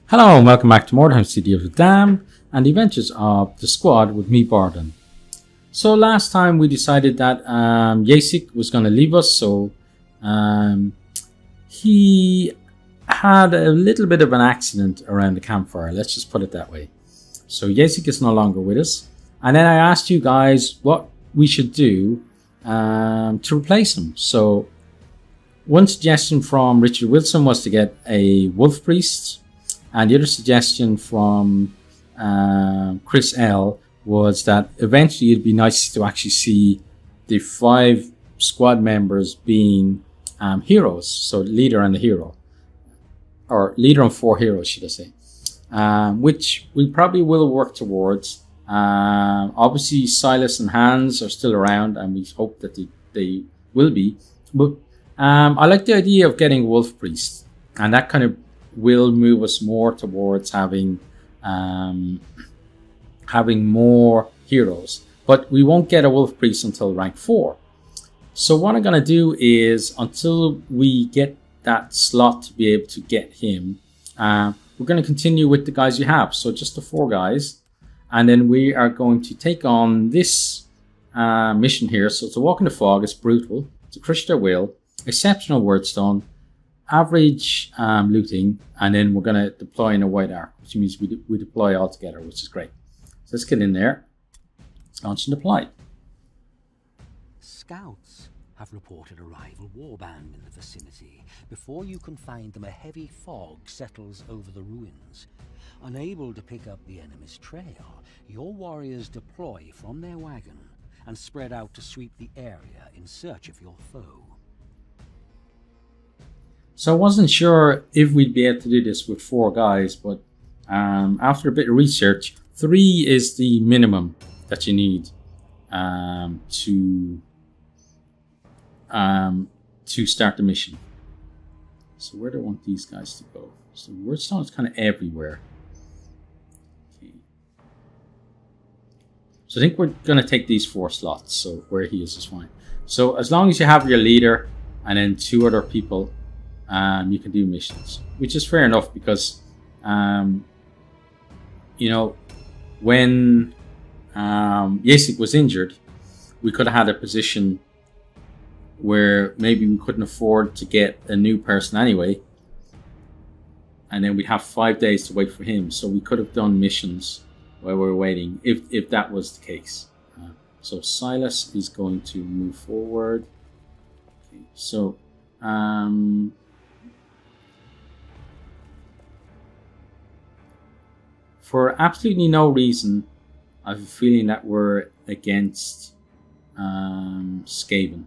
Hello and welcome back to Mordheim City of the Damned and the Adventures of the Squad with me, Bardon. So last time we decided that Yasik was going to leave us, so he had a little bit of an accident around the campfire, let's just put it that way. So Yasik is no longer with us, and then I asked you guys what we should do to replace him. So one suggestion from Richard Wilson was to get a wolf priest. And the other suggestion from Chris L was that eventually it'd be nice to actually see the 5 squad members being heroes. So leader and the hero. Or leader and 4 heroes, should I say. Which we probably will work towards. Obviously Silas and Hans are still around and we hope that they will be. But I like the idea of getting Wolf Priest. And that kind of will move us more towards having more heroes, but we won't get a wolf priest until rank 4. So what I'm going to do is, until we get that slot to be able to get him, we're going to continue with the guys you have, so just the 4 guys, and then we are going to take on this mission here. So it's a walk in the fog, it's brutal, it's a crush their will, exceptional wordstone, average looting, and then we're going to deploy in a white arc, which means we deploy all together, which is great. So let's get in there. Let's launch and deploy. Scouts have reported a rival warband in the vicinity. Before you can find them, a heavy fog settles over the ruins. Unable to pick up the enemy's trail, your warriors deploy from their wagon and spread out to sweep the area in search of your foe. So I wasn't sure if we'd be able to do this with 4 guys, but after a bit of research, 3 is the minimum that you need to start the mission. So where do I want these guys to go? So wordstone is kind of everywhere. Okay. So I think we're going to take these 4 slots. So where he is fine. So as long as you have your leader and then 2 other people, you can do missions, which is fair enough because you know, when Yasik was injured, we could have had a position where maybe we couldn't afford to get a new person anyway, and then we'd have 5 days to wait for him, so we could have done missions while we were waiting if that was the case. So Silas is going to move forward. Okay, so for absolutely no reason, I have a feeling that we're against Skaven.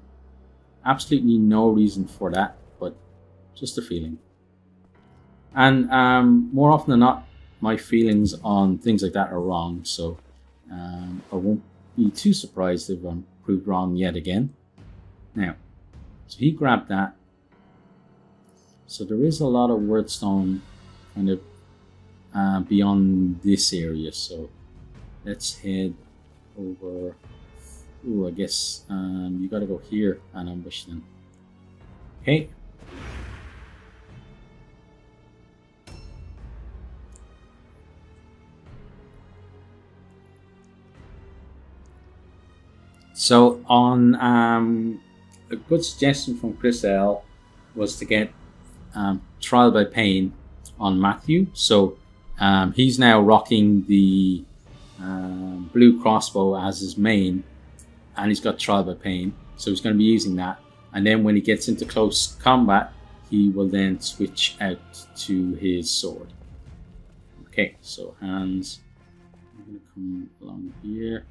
Absolutely no reason for that, but just a feeling. And more often than not, my feelings on things like that are wrong, so I won't be too surprised if I'm proved wrong yet again. Now, so he grabbed that. So there is a lot of wordstone kind of beyond this area, so let's head over. Ooh, I guess you gotta go here and ambush them. Okay. So on a good suggestion from Chris L was to get Trial by Pain on Matthew. So he's now rocking the blue crossbow as his main, and he's got Trial by Pain, so he's going to be using that. And then when he gets into close combat, he will then switch out to his sword. Okay, so Hans, I'm going to come along here.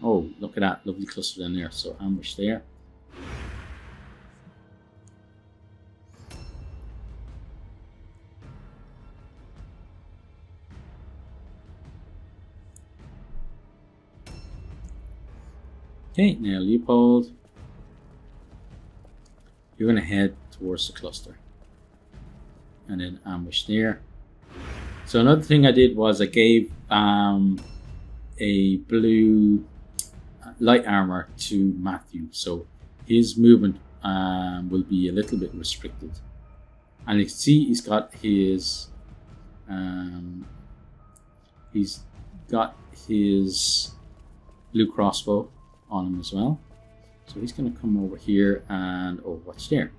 Oh, look at that lovely cluster down there. So ambush there. Okay, now Leopold, you're going to head towards the cluster and then ambush there. So another thing I did was I gave a blue light armor to Matthew, so his movement will be a little bit restricted. And you can see he's got his blue crossbow on him as well. So he's going to come over here and overwatch there.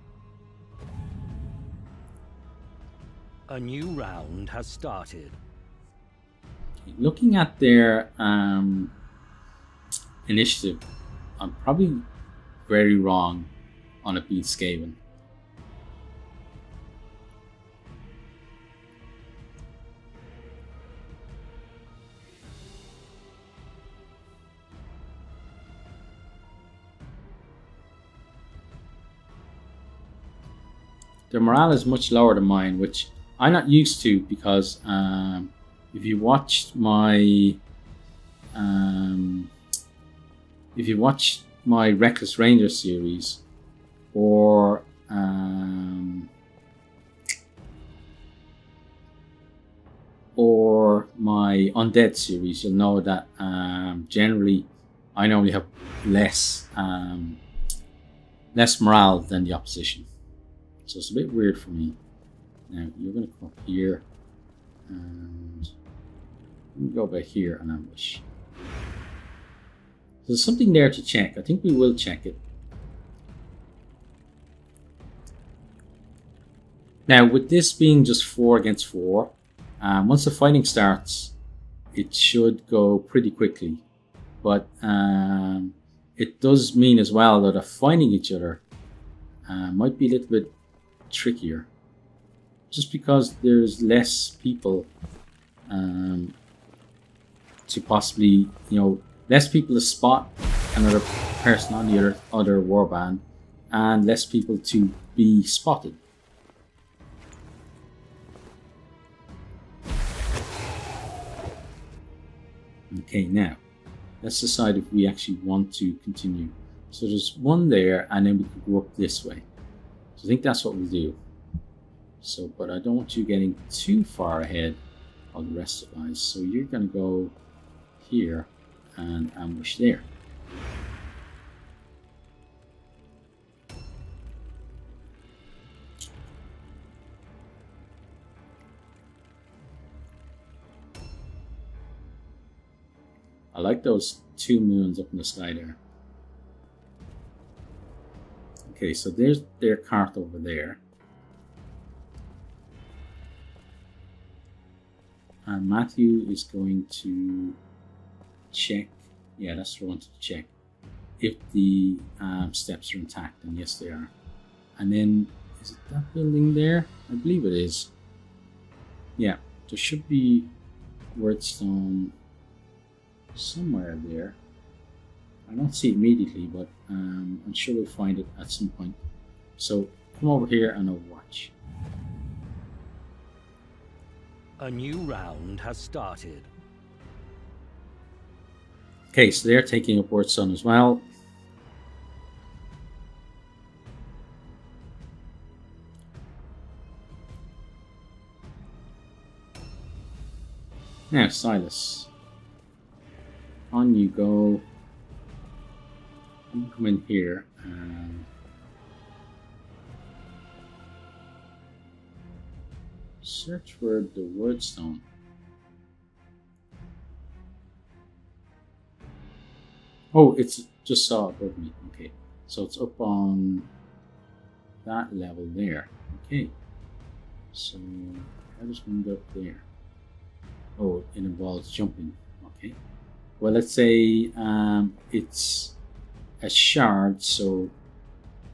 A new round has started. Okay, looking at their initiative, I'm probably very wrong on it being Skaven. Their morale is much lower than mine, which I'm not used to because if you watched my Reckless Ranger series or my Undead series, you'll know that generally I normally have less morale than the opposition. So it's a bit weird for me. Now you're going to come up here and you can go back here and ambush. There's something there to check. I think we will check it. Now with this being just 4 against 4, once the fighting starts, it should go pretty quickly. But it does mean as well that finding each other might be a little bit trickier, just because there's less people to possibly, less people to spot another person on the other warband, and less people to be spotted. Okay, now let's decide if we actually want to continue. So there's one there, and then we could go up this way. So I think that's what we'll do. So, but I don't want you getting too far ahead of the rest of the guys. So you're going to go here and ambush there. I like those 2 moons up in the sky there. Okay, so there's their cart over there. And Matthew is going to check. Yeah, that's what I wanted to check. If the steps are intact, and yes they are. And then, is it that building there? I believe it is. Yeah, there should be wordstone somewhere there. I don't see it immediately, but I'm sure we'll find it at some point. So come over here and overwatch. A new round has started. Okay, so they're taking up wordstone as well. Now, Silas, on you go. You come in here and search for the wordstone. Oh, it's just saw above me. Okay, so it's up on that level there. Okay, so how does one go up there? Oh, it involves jumping. Okay, well, let's say it's a shard, so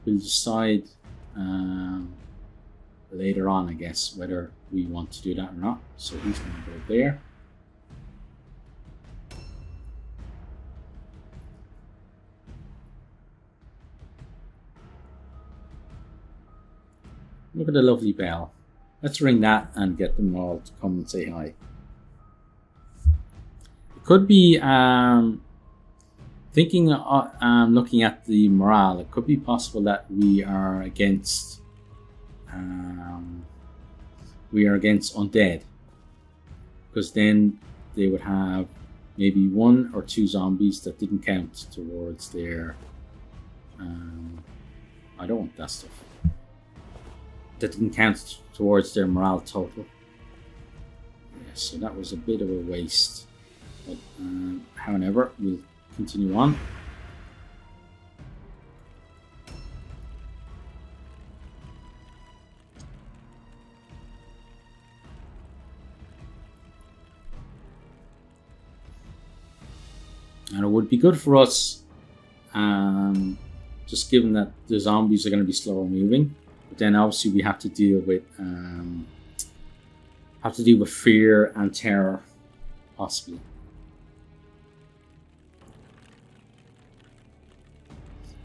we'll decide later on, I guess, whether we want to do that or not. So he's going to go there. Look at the lovely bell. Let's ring that and get them all to come and say hi. It could be looking at the morale, it could be possible that we are against undead, because then they would have maybe 1 or 2 zombies that didn't count towards their I don't want that stuff. that didn't count towards their morale total. Yeah, so that was a bit of a waste. But, however, we'll continue on. And it would be good for us, just given that the zombies are going to be slower moving. But then obviously we have to deal with fear and terror, possibly.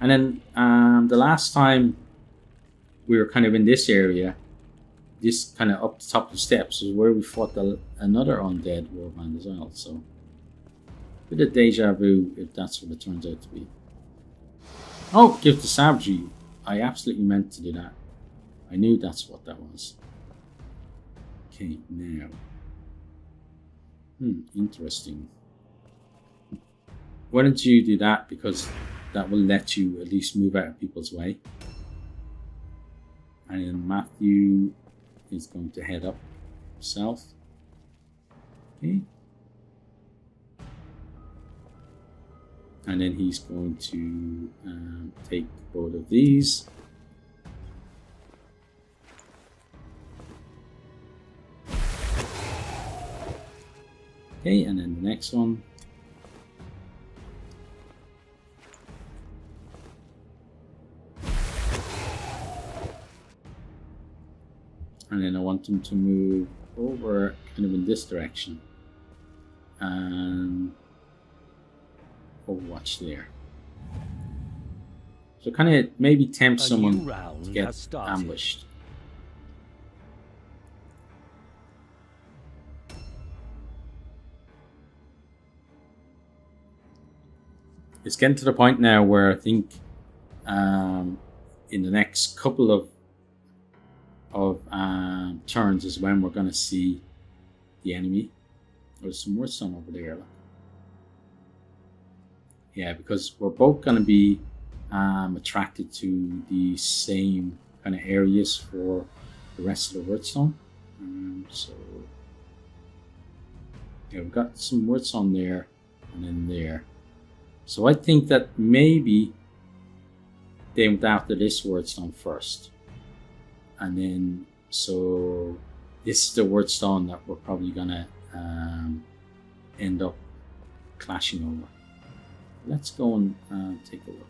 And then the last time we were kind of in this area, this kind of up the top of the steps, is where we fought another undead warband as well. So a bit of deja vu, if that's what it turns out to be. Oh, give the savagery. I absolutely meant to do that. I knew that's what that was. Okay, now. Interesting. Why don't you do that, because that will let you at least move out of people's way. And then Matthew is going to head up south. Okay. And then he's going to take both of these. Okay, and then the next one. And then I want them to move over kind of in this direction. And Overwatch there. So kind of maybe tempt someone to get ambushed. It's getting to the point now where I think in the next couple of turns is when we're going to see the enemy. There's some more sun over there. Yeah, because we're both going to be attracted to the same kind of areas for the rest of the wordstone. So yeah, we've got some wordstone there and then there. So I think that maybe they went after this wordstone first. And then, so this is the wordstone that we're probably going to end up clashing over. Let's go and take a look.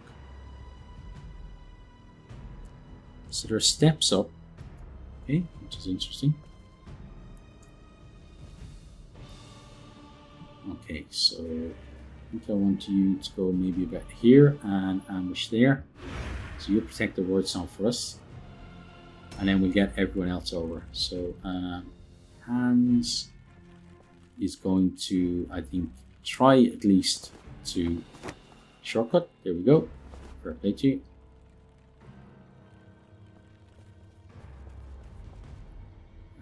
So there are steps up, okay, which is interesting. Okay, so I think I want you to go maybe about here and ambush there. So you protect the wordstone for us. And then we'll get everyone else over. So Hans is going to, I think, try at least to shortcut. There we go. Fair play to you.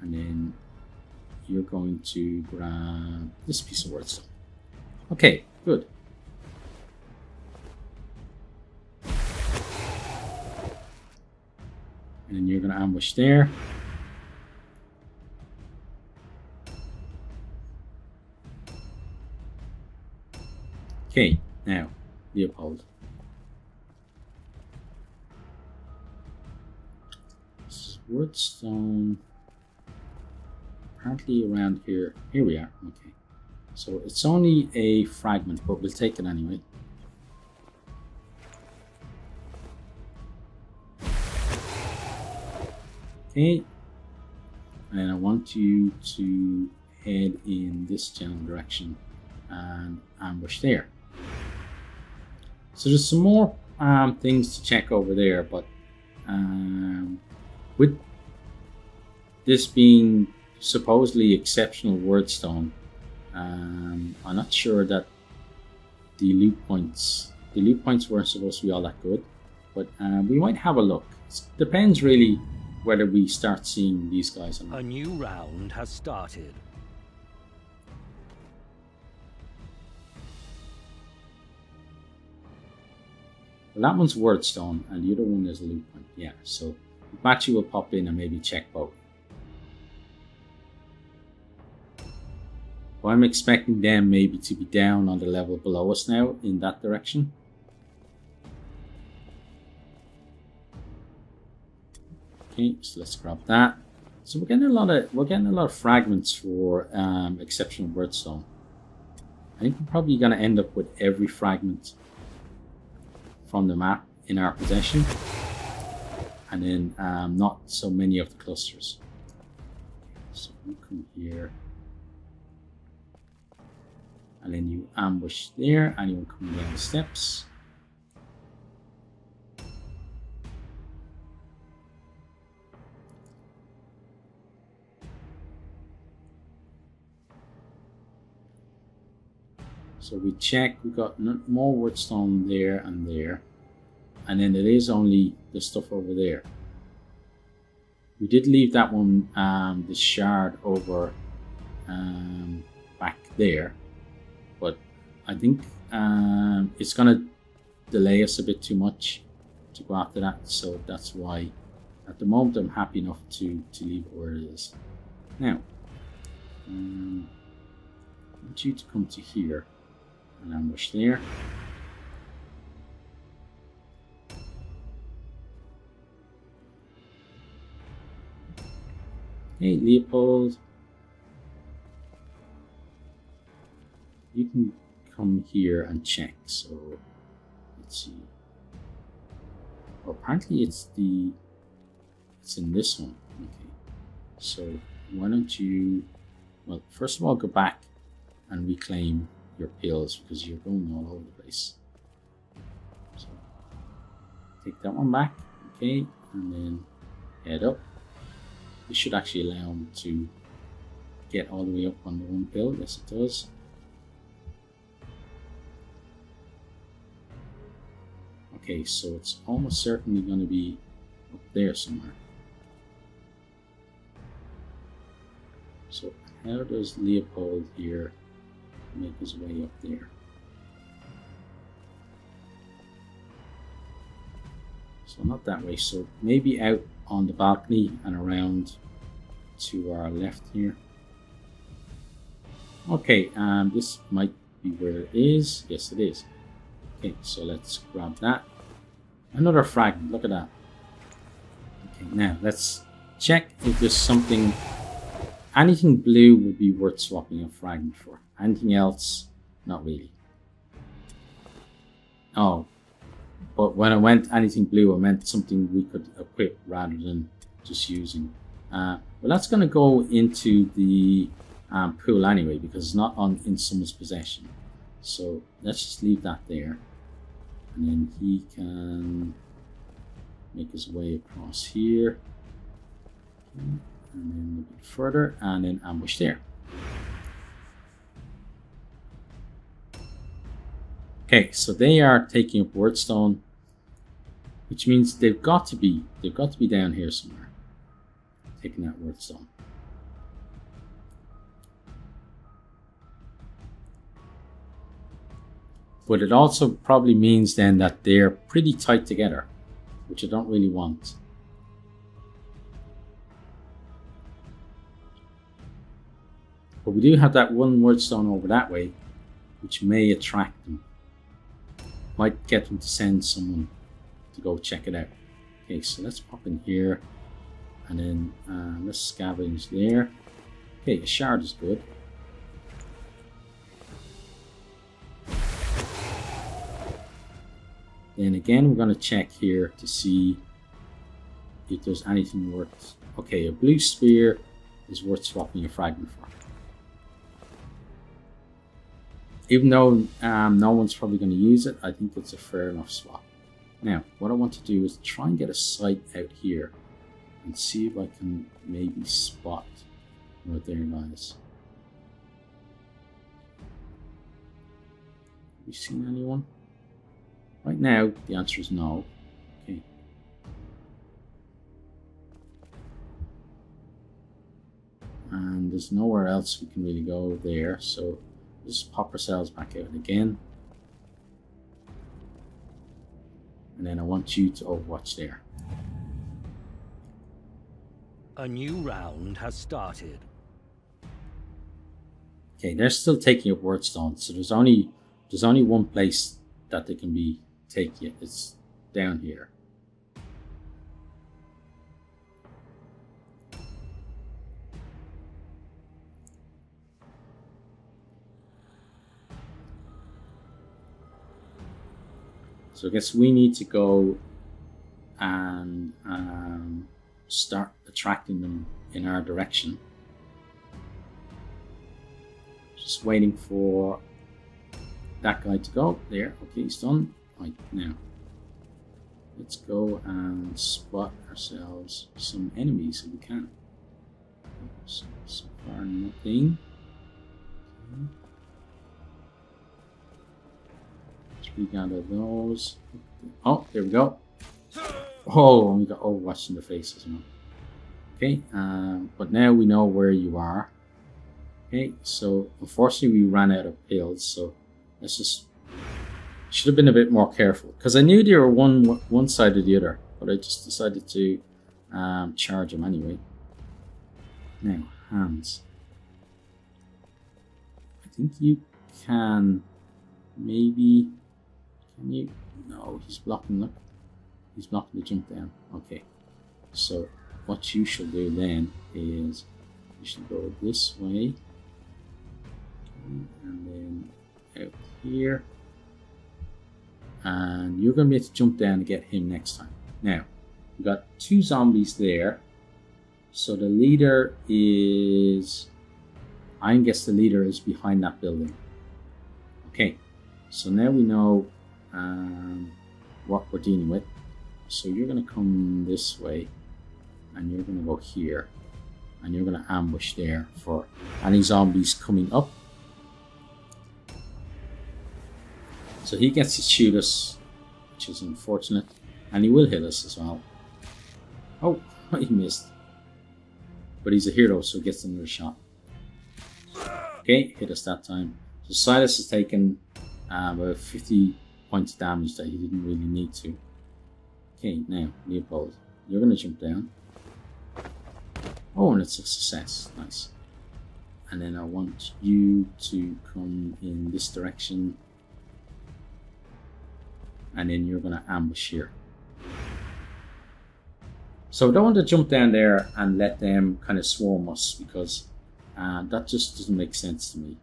And then you're going to grab this piece of wordstone. Okay, good. And then you're going to ambush there. Okay, now, Leopold. This is wordstone. Apparently around here. Here we are. Okay. So it's only a fragment, but we'll take it anyway. Okay. And I want you to head in this general direction and ambush there. So there's some more things to check over there, but with this being supposedly exceptional wordstone, I'm not sure that the loot points weren't supposed to be all that good, but we might have a look. It depends really whether we start seeing these guys or not. A new round has started. Well, that one's wordstone and the other one is a loot point. Yeah, so Bachi will pop in and maybe check both. But I'm expecting them maybe to be down on the level below us now in that direction. Okay, so let's grab that. So we're getting a lot of fragments for exceptional birdstone. I think we're probably going to end up with every fragment from the map in our possession, and then not so many of the clusters. So you come here, and then you ambush there, and you come down the steps. So we check, we got more woodstone there, and then it is only the stuff over there. We did leave that one, the shard over back there, but I think it's gonna delay us a bit too much to go after that, so that's why at the moment I'm happy enough to leave it where it is. Now, I want you to come to here and ambush there. Hey, Leopold. You can come here and check. So let's see. Well, apparently it's in this one. Okay. So why don't you? Well, first of all, go back and reclaim your pills because you're going all over the place. So take that one back. Okay, and then head up. This should actually allow him to get all the way up on the one pill. Yes, it does. Okay, so it's almost certainly going to be up there somewhere. So how does Leopold here make his way up there? So not that way, so maybe out on the balcony and around to our left here. Okay, this might be where it is. Yes, it is. Okay, so let's grab that. Another fragment, look at that. Okay, now let's check if there's something. Anything blue would be worth swapping a fragment for. Anything else, not really. Oh, but when I went anything blue, I meant something we could equip rather than just using. Well, that's going to go into the pool anyway because it's not in someone's possession. So let's just leave that there. And then he can make his way across here. Okay. And then a bit further, and then ambush there. Okay, so they are taking up wordstone, which means they've got to be down here somewhere, taking that wordstone. But it also probably means then that they're pretty tight together, which I don't really want. But we do have that one wordstone over that way, which may attract them. Might get them to send someone to go check it out. Okay, so let's pop in here, and then let's scavenge there. Okay, a shard is good. Then again, we're going to check here to see if there's anything worth. Okay, a blue spear is worth swapping a fragment for. Even though no one's probably going to use it, I think it's a fair enough swap. Now, what I want to do is try and get a sight out here and see if I can maybe spot right there, guys. Have you seen anyone? Right now, the answer is no. Okay. And there's nowhere else we can really go there, so just pop ourselves back out again. And then I want you to overwatch there. A new round has started. Okay, they're still taking up wordstone, so there's only one place that they can be taking it. It's down here. So I guess we need to go and start attracting them in our direction. Just waiting for that guy to go. There, okay, he's done. Right, now let's go and spot ourselves some enemies if we can. So far nothing. Okay. We got those. Oh, there we go. Oh, and we got Overwatch in the face as well. Okay, but now we know where you are. Okay, so unfortunately we ran out of pills, so let's just... Should have been a bit more careful, because I knew they were one side or the other, but I just decided to charge them anyway. Now, hands. I think you can maybe... Can you? No, he's blocking. Look, he's blocking the jump down. Okay, so what you should do then is you should go this way, okay, and then out here, and you're going to be able to jump down and get him next time. Now, we've got 2 zombies there, so the leader is... I guess the leader is behind that building. Okay, so now we know what we're dealing with. So you're going to come this way, and you're going to go here, and you're going to ambush there for any zombies coming up. So he gets to shoot us, which is unfortunate, and he will hit us as well. Oh, he missed, but he's a hero, so he gets another shot. Okay, hit us that time. So Silas has taken about 50 points of damage that he didn't really need to. Okay, now Leopold, you're going to jump down. Oh, and it's a success. Nice. And then I want you to come in this direction, and then you're going to ambush here. So I don't want to jump down there and let them kind of swarm us, because that just doesn't make sense to me.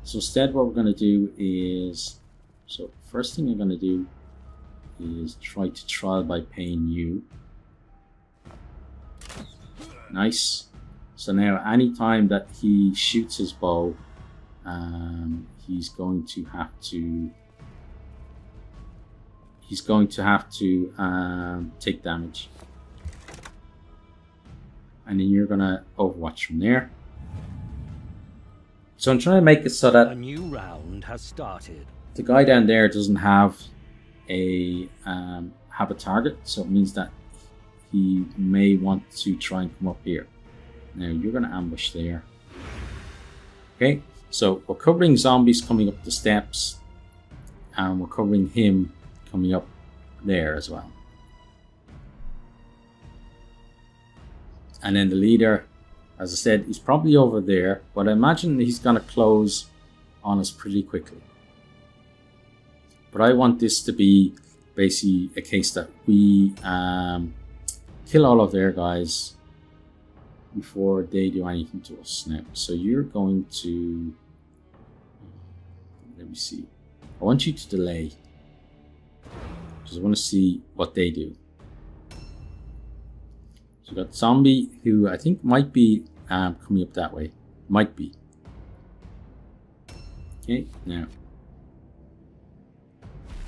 So instead what we're going to do is, so first thing I'm going to do is try to trial by pain you. Nice. So now anytime that he shoots his bow, he's going to have to take damage. And then you're going to Overwatch from there. So I'm trying to make it so that a new round has started. The guy down there doesn't have a target, so it means that he may want to try and come up here. Now you're going to ambush there. Okay, so we're covering zombies coming up the steps, and we're covering him coming up there as well. And then the leader, as I said, he's probably over there, but I imagine he's going to close on us pretty quickly. But I want this to be basically a case that we kill all of their guys before they do anything to us now. So you're going to... Let me see. I want you to delay, because I want to see what they do. So we've got zombie who I think might be coming up that way. Might be. Okay, now.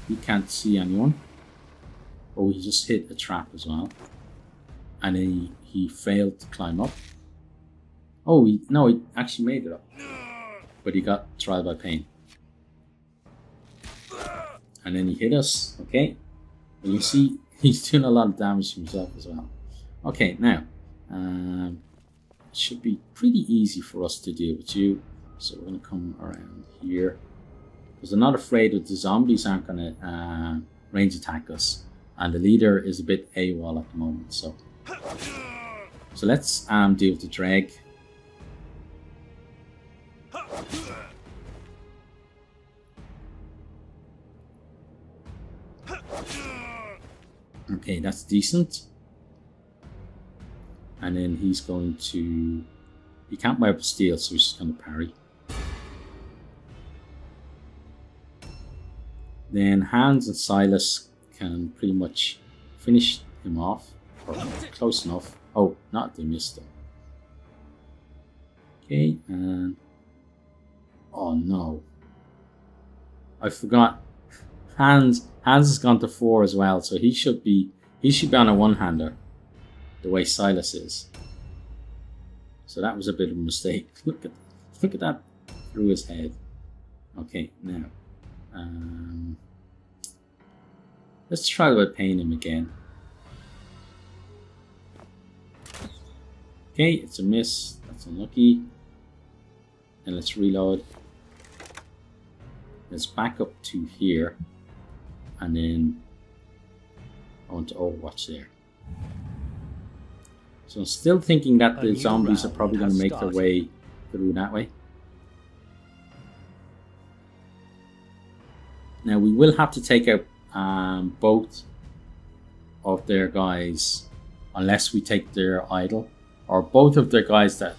He can't see anyone. Oh, he just hit a trap as well. And then he failed to climb up. Oh, no, he actually made it up. But he got trial by pain. And then he hit us, okay? And you see, he's doing a lot of damage to himself as well. Okay, now, it should be pretty easy for us to deal with you. So we're going to come around here. Because I'm not afraid that the zombies aren't going to range attack us. and the leader is a bit AWOL at the moment. So let's deal with the drag. Okay, that's decent. And then he's going to... He can't wipe steel, so he's just going to parry. Then Hans and Silas can pretty much finish him off. Or close enough. Oh, not they missed him. Okay, and... Oh no. I forgot. Hans has gone to 4 as well, so he should be on a one-hander, the way Silas is. So that was a bit of a mistake. Look at that through his head. Okay, now let's try by paying him again. Okay, it's a miss. That's unlucky. And let's reload. Let's back up to here. And then on to Overwatch there. So I'm still thinking that the zombies are probably going to make their way through that way. Now we will have to take out both of their guys, unless we take their idol, or both of their guys that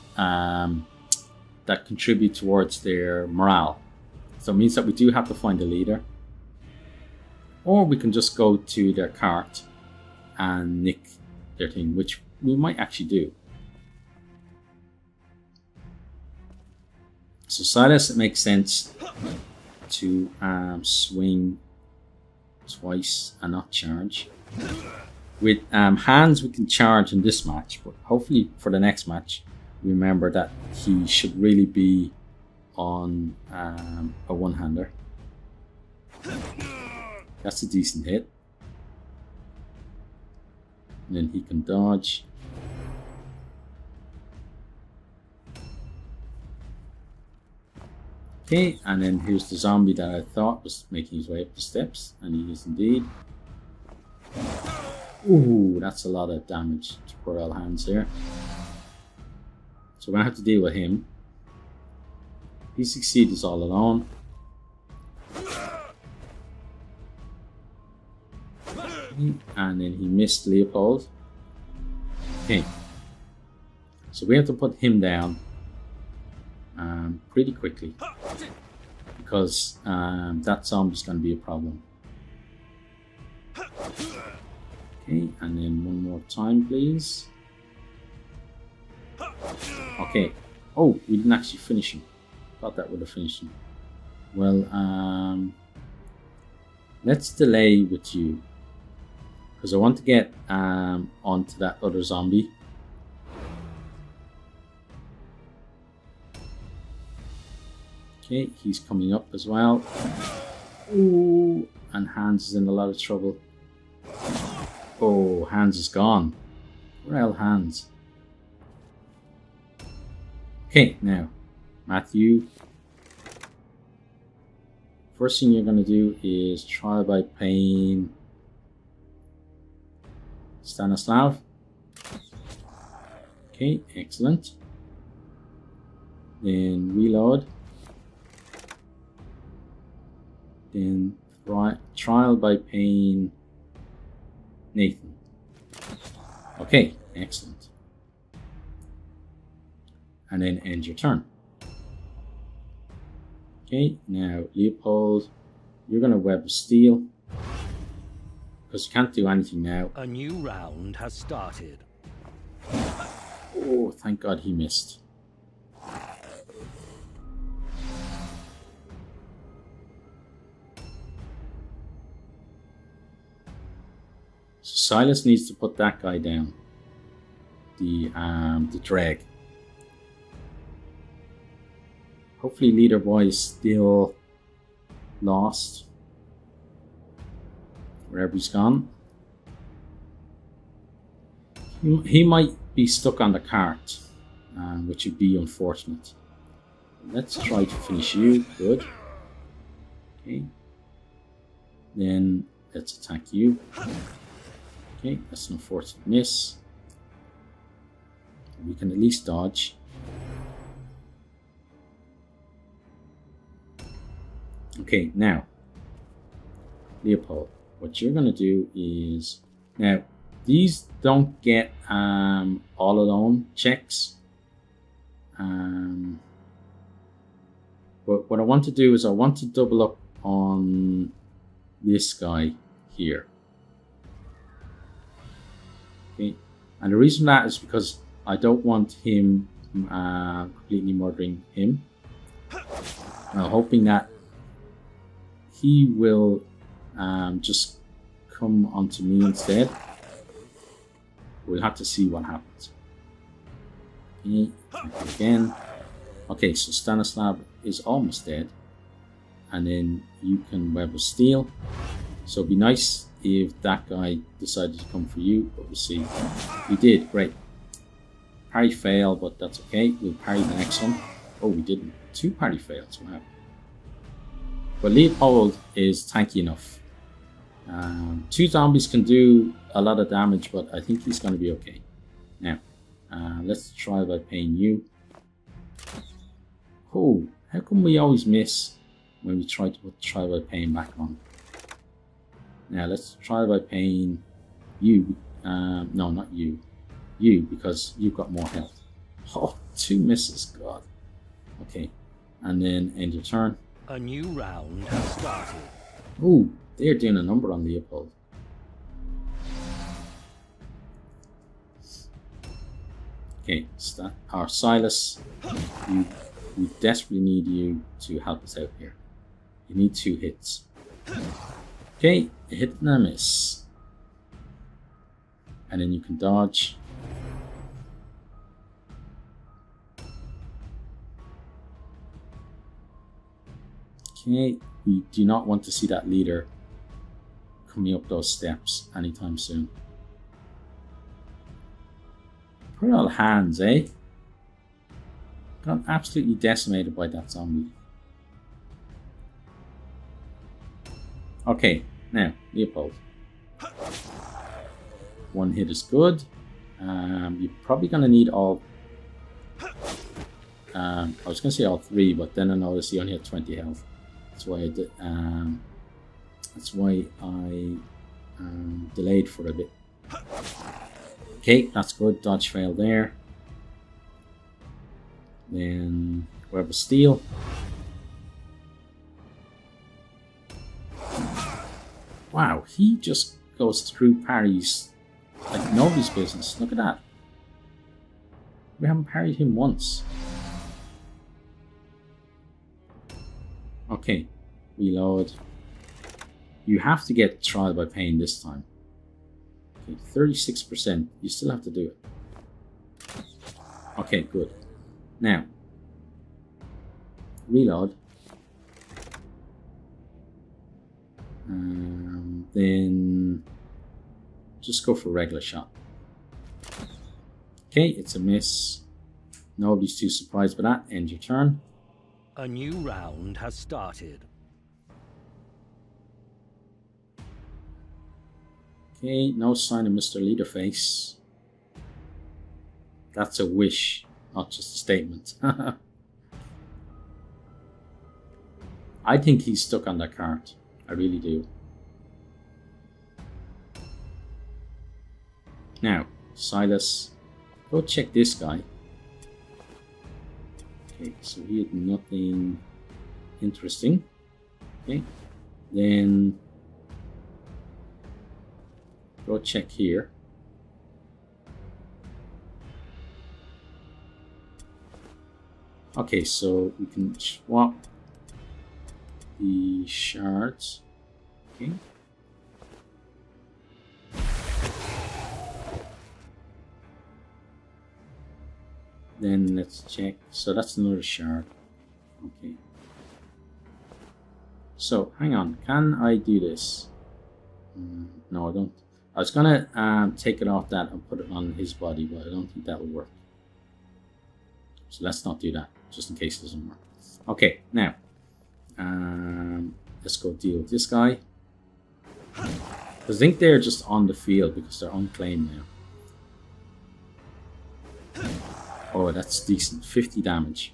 that contribute towards their morale. So it means that we do have to find a leader. Or we can just go to their cart and nick their thing, which we might actually do. So Silas, it makes sense to swing twice and not charge. With Hans we can charge in this match, but hopefully for the next match, remember that he should really be on a one-hander. That's a decent hit. And then he can dodge. Okay, and then here's the zombie that I thought was making his way up the steps, and he is indeed. Ooh, that's a lot of damage to poor old Hans here. So we're gonna have to deal with him. He succeeds all alone. And then he missed Leopold. Okay, so we have to put him down pretty quickly, because that zombie's going to be a problem. Okay, and then one more time please. Okay, oh, we didn't actually finish him. Thought that would have finished him. Well, let's delay with you, because I want to get onto that other zombie. Okay, he's coming up as well. Ooh, and Hans is in a lot of trouble. Oh, Hans is gone. Where are Hans? Okay, now, Matthew. First thing you're going to do is try by paying Stanislav. Okay, excellent. Then reload. Then trial by paying Nathan. Okay, excellent. And then end your turn. Okay, now Leopold, you're going to web of steel, because you can't do anything now. A new round has started. Oh, thank God he missed. So Silas needs to put that guy down. The drag. Hopefully Leader Boy is still lost, wherever he's gone. He might be stuck on the cart, which would be unfortunate. Let's try to finish you. Good. Okay. Then let's attack you. Okay, that's an unfortunate miss. We can at least dodge. Okay, now, Leopold, what you're going to do is... Now, these don't get all alone checks. But what I want to do is I want to double up on this guy here. Okay, and the reason that is because I don't want him completely murdering him. I'm hoping that he will just come onto me instead. We'll have to see what happens. Okay, again. Okay, so Stanislav is almost dead. And then you can Web of Steel. So it'd be nice if that guy decided to come for you, but we'll see. He did, great. Parry fail, but that's okay. We'll parry the next one. Oh, we didn't. 2 parry fails, wow. But Leopold is tanky enough. 2 zombies can do a lot of damage, but I think he's going to be okay. Now, let's try by paying you. Oh, how come we always miss when we try to put try by paying back on? Now, let's try by paying you. No, not you. You, because you've got more health. Oh, 2 misses, God. Okay, and then end your turn. A new round has started. Oh, they're doing a number on Leopold. Okay, our Silas, we desperately need you to help us out here. You need 2 hits. Okay, a hit and a miss. And then you can dodge. Okay, we do not want to see that leader coming up those steps anytime soon. Poor old Hans, eh? Got absolutely decimated by that zombie. Okay, now, Leopold. 1 hit is good. You're probably going to need all... I was going to say all 3, but then I noticed he only had 20 health. That's why I did. That's why I delayed for a bit. Okay, that's good. Dodge fail there. Then Web of Steel. Wow, he just goes through parries like nobody's business. Look at that. We haven't parried him once. Okay, reload. You have to get trial by pain this time. Okay, 36%. You still have to do it. Okay, good. Now, reload. Then just go for a regular shot. Okay, it's a miss. Nobody's too surprised by that. End your turn. A new round has started. Okay, no sign of Mr. Leaderface. That's a wish, not just a statement. I think he's stuck on that cart. I really do. Now, Silas, go check this guy. Okay, so he had nothing interesting. Okay, then go check here. Okay, so we can swap the shards. Okay. Then let's check. So that's another shard. Okay. So hang on. Can I do this? No, I don't. I was gonna take it off that and put it on his body, but I don't think that will work. So let's not do that, just in case it doesn't work. Okay, now let's go deal with this guy. I think they're just on the field because they're unclaimed now. Oh, that's decent. 50 damage.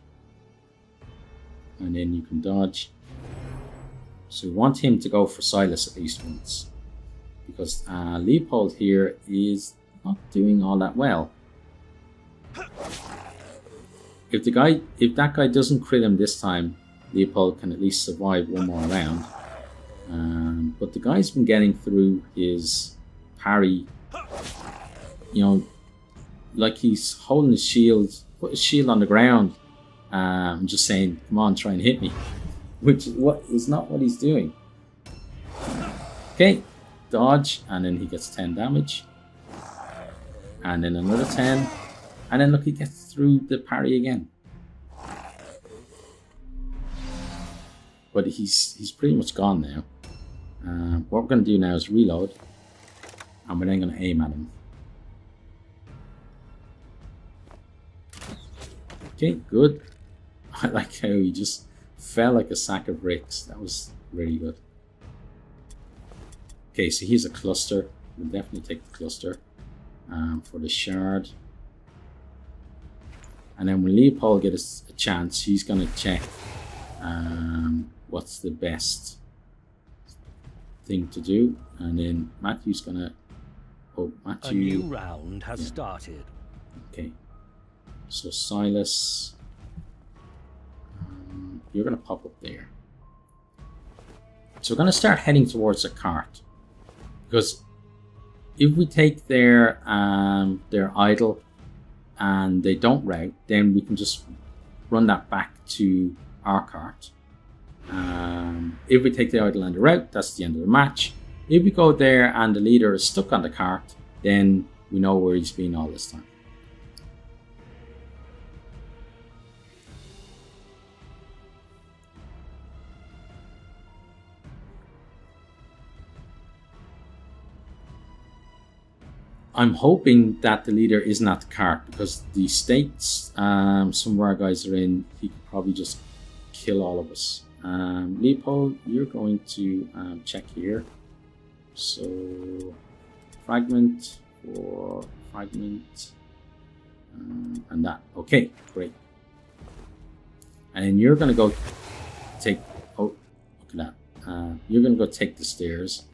And then you can dodge. So we want him to go for Silas at least once. Because Leopold here is not doing all that well. If that guy doesn't crit him this time, Leopold can at least survive one more round. But the guy's been getting through his parry, you know, like he's holding his shield, put his shield on the ground, and just saying, "Come on, try and hit me," which is not what he's doing. Okay, dodge, and then he gets 10 damage, and then another 10, and then look, he gets through the parry again. But he's pretty much gone now. What we're going to do now is reload, and we're then going to aim at him. Okay, good. I like how he just fell like a sack of bricks. That was really good. Okay, so here's a cluster. We'll definitely take the cluster for the shard. And then when Leopold gets a chance, he's going to check what's the best thing to do. And then Matthew's going to... Oh, Matthew... A new round has started. Okay. So Silas... you're going to pop up there. So we're going to start heading towards the cart. Because if we take their idol and they don't route, then we can just run that back to our cart. If we take the idol and the route, that's the end of the match. If we go there and the leader is stuck on the cart, then we know where he's been all this time. I'm hoping that the leader isn't at the cart, because the states some of our guys are in, he could probably just kill all of us. Leopold, you're going to check here. So fragment for fragment and that. Okay, great. And then you're going to go take... Oh, look at that. You're going to go take the stairs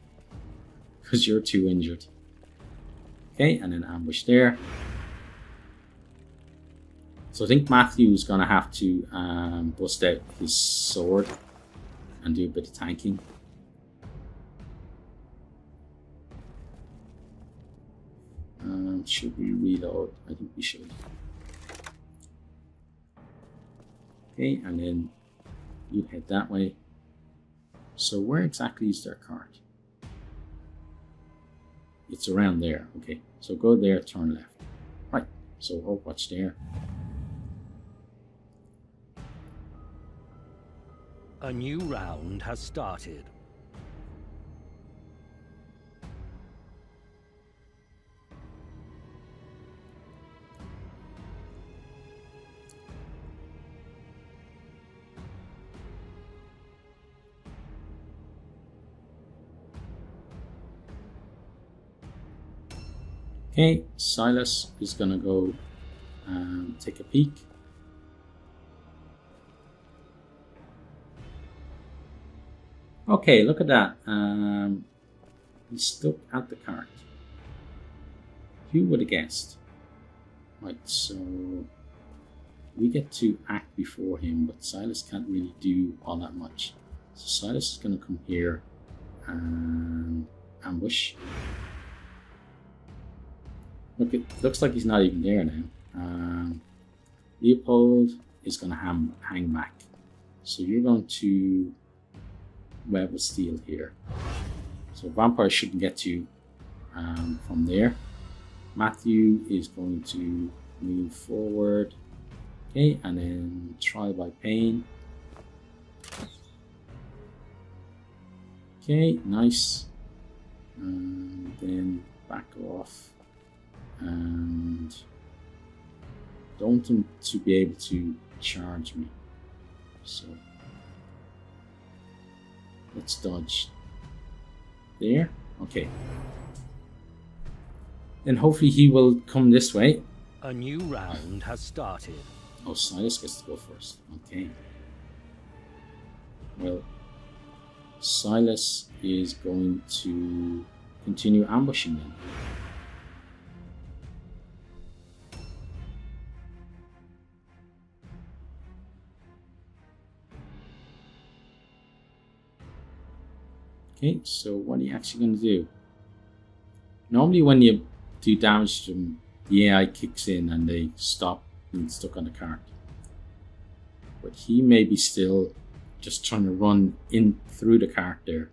because you're too injured. Okay, and then ambush there. So I think Matthew's going to have to bust out his sword and do a bit of tanking. Should we reload? I think we should. Okay, and then you head that way. So where exactly is their cart? It's around there. Okay, so go there, turn left. Right, so Overwatch there. A new round has started. Okay, Silas is gonna go take a peek. Okay, look at that. He's stuck at the cart. Who would have guessed? Right, so we get to act before him, but Silas can't really do all that much. So Silas is gonna come here and ambush. Look, it looks like he's not even there now. Leopold is going to hang back. So you're going to web of steel here. So vampire shouldn't get you from there. Matthew is going to move forward. Okay, and then try by pain. Okay, nice. And then back off. And don't want him to be able to charge me, so let's dodge there. Okay. Then hopefully he will come this way. A new round has started. Oh, Silas gets to go first. Okay. Well, Silas is going to continue ambushing them. Okay, so what are you actually going to do? Normally when you do damage to them, the AI kicks in and they stop being stuck on the cart. But he may be still just trying to run in through the cart there.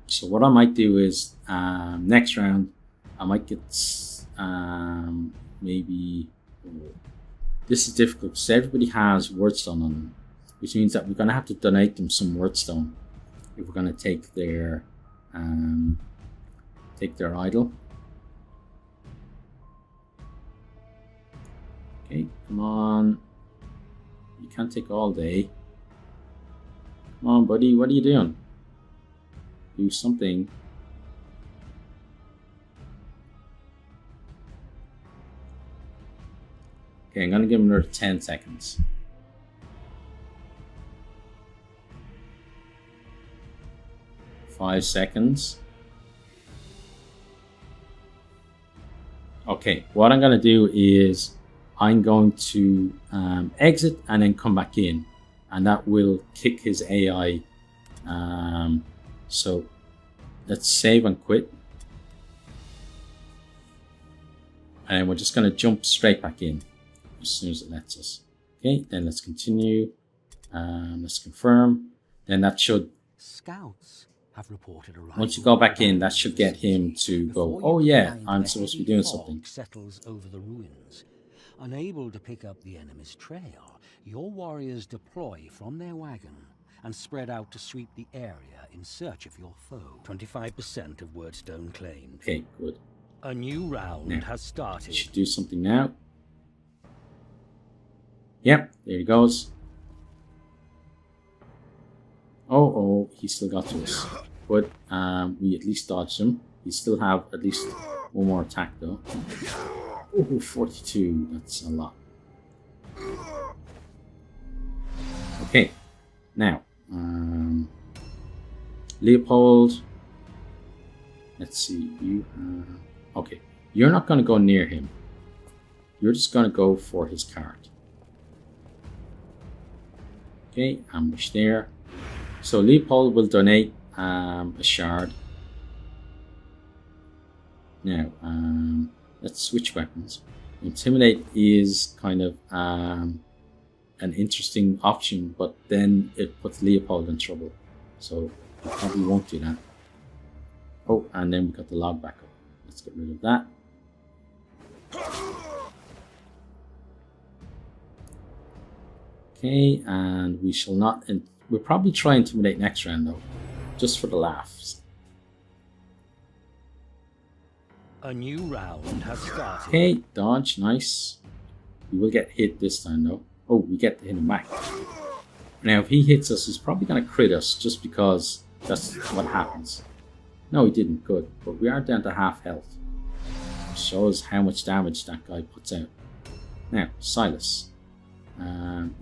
So what I might do is next round I might get maybe this is difficult because everybody has wordstone on them, which means that we're going to have to donate them some wordstone if we're going to take their idol. Okay, come on. You can't take all day. Come on, buddy. What are you doing? Do something. Okay, I'm going to give him another 10 seconds. Five seconds. Okay, what I'm going to do is I'm going to exit and then come back in, and that will kick his AI. So let's save and quit, and we're just going to jump straight back in as soon as it lets us. Okay, then let's continue. Let's confirm. Then that should. Scouts have reported arrival. Once you go back in, that should get him to go, oh yeah, I'm supposed to be doing something. Settles over the ruins. Unable to pick up the enemy's trail, your warriors deploy from their wagon and spread out to sweep the area in search of your foe. 25% of wordstone claimed. Okay, good. A new round has started. Should do something now. Yep, there he goes. Oh, he still got to us. But we at least dodged him. He still have at least one more attack though. Oh, 42. That's a lot. Okay. Now, Leopold. Let's see. You. Okay. You're not going to go near him. You're just going to go for his cart. Okay. Ambush there. So Leopold will donate a shard. Now, let's switch weapons. Intimidate is kind of an interesting option, but then it puts Leopold in trouble. So we probably won't do that. Oh, and then we got the log back up. Let's get rid of that. Okay, and we shall not. We'll probably try intimidate next round though, just for the laughs. A new round has started. Okay, dodge, nice. We will get hit this time though. Oh, we get to hit him back. Now, if he hits us, he's probably going to crit us just because that's what happens. No, he didn't. Good, but we are down to half health. Shows how much damage that guy puts out. Now, Silas,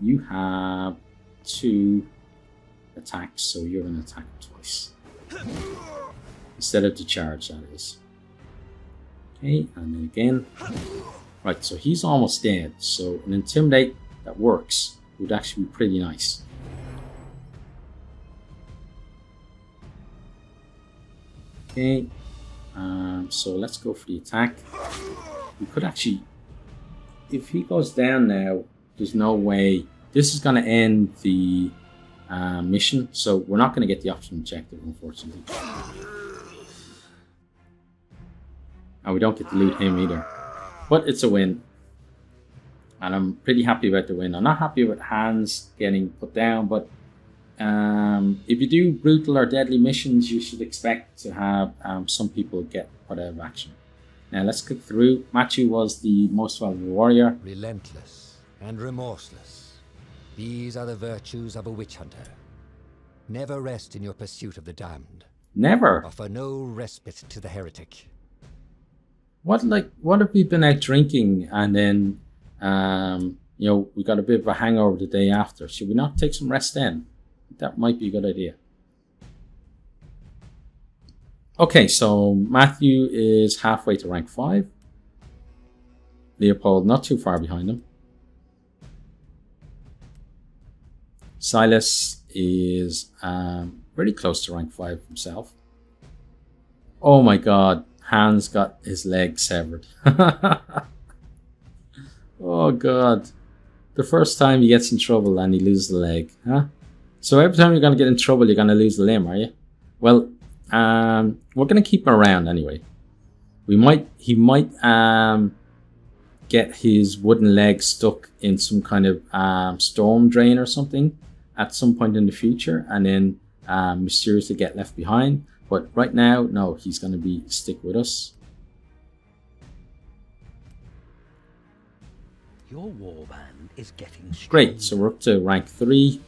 you have 2 attacks, so you're going to attack him twice instead of the charge, that is. Okay, and then again. Right, so he's almost dead, so an intimidate that works would actually be pretty nice. Okay, so let's go for the attack. We could actually, if he goes down now, there's no way. This is going to end the mission, so we're not going to get the option objective, unfortunately. And we don't get to loot him either. But it's a win. And I'm pretty happy about the win. I'm not happy with Hans getting put down, but if you do brutal or deadly missions, you should expect to have some people get put out of action. Now let's click through. Matthew was the most valuable warrior. Relentless. and remorseless. These are the virtues of a witch hunter. Never rest in your pursuit of the damned. Never. Offer no respite to the heretic. What if we've been out drinking and then, you know, we got a bit of a hangover the day after? Should we not take some rest then? That might be a good idea. Okay, so Matthew is halfway to rank 5. Leopold not too far behind him. Silas is really close to rank 5 himself. Oh my god, Hans got his leg severed. Oh god. The first time he gets in trouble and he loses the leg, huh? So every time you're going to get in trouble, you're going to lose the limb, are you? Well, we're going to keep him around anyway. He might get his wooden leg stuck in some kind of storm drain or something at some point in the future, and then mysteriously get left behind. But right now, no, he's going to stick with us. Your warband is getting strong. Great, so we're up to rank 3.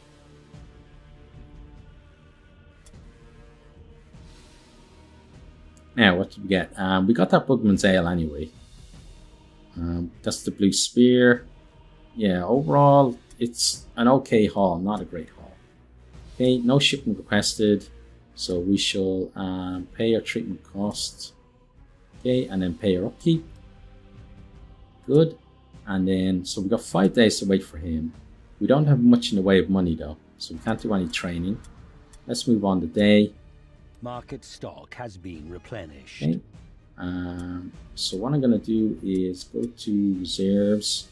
Now, what did we get? We got that Bugman's Ale anyway. That's the blue spear. Yeah, overall, it's an okay haul, not a great haul. Okay, no shipment requested. So we shall pay our treatment costs. Okay, and then pay our upkeep. Good. And then, so we got 5 days to wait for him. We don't have much in the way of money though, so we can't do any training. Let's move on to day. Market stock has been replenished. Okay. So what I'm going to do is go to reserves.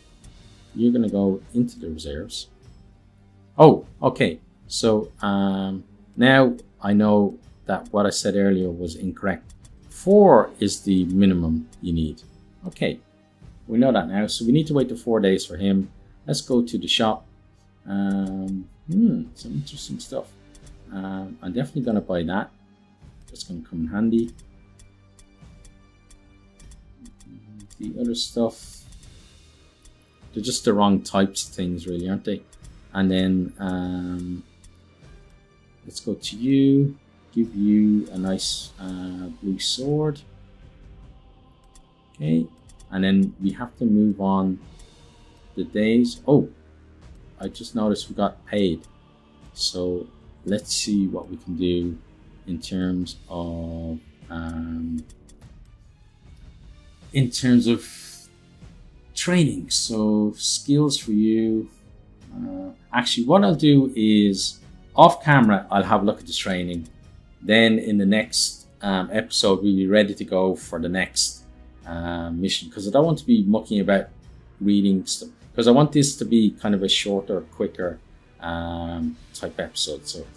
You're going to go into the reserves. Oh, okay. So now I know that what I said earlier was incorrect. 4 is the minimum you need. Okay, we know that now. So we need to wait the 4 days for him. Let's go to the shop. Some interesting stuff. I'm definitely going to buy that. That's going to come in handy. The other stuff, they're just the wrong types of things really, aren't they? And then let's go to you, give you a nice blue sword. Okay, and then we have to move on the days. Oh, I just noticed we got paid. So let's see what we can do in terms of training. So skills for you. Actually, what I'll do is off camera, I'll have a look at the training. Then in the next episode, we'll be ready to go for the next mission, because I don't want to be mucking about reading stuff, because I want this to be kind of a shorter, quicker type episode. So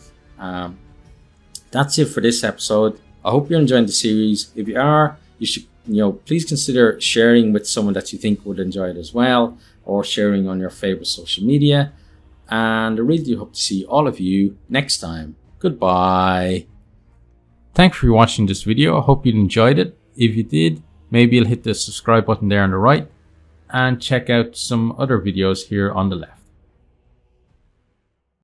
that's it for this episode. I hope you're enjoying the series. If you are, you should, please consider sharing with someone that you think would enjoy it as well, or sharing on your favorite social media. And I really do hope to see all of you next time. Goodbye. Thanks for watching this video. I hope you enjoyed it. If you did, maybe you'll hit the subscribe button there on the right and check out some other videos here on the left.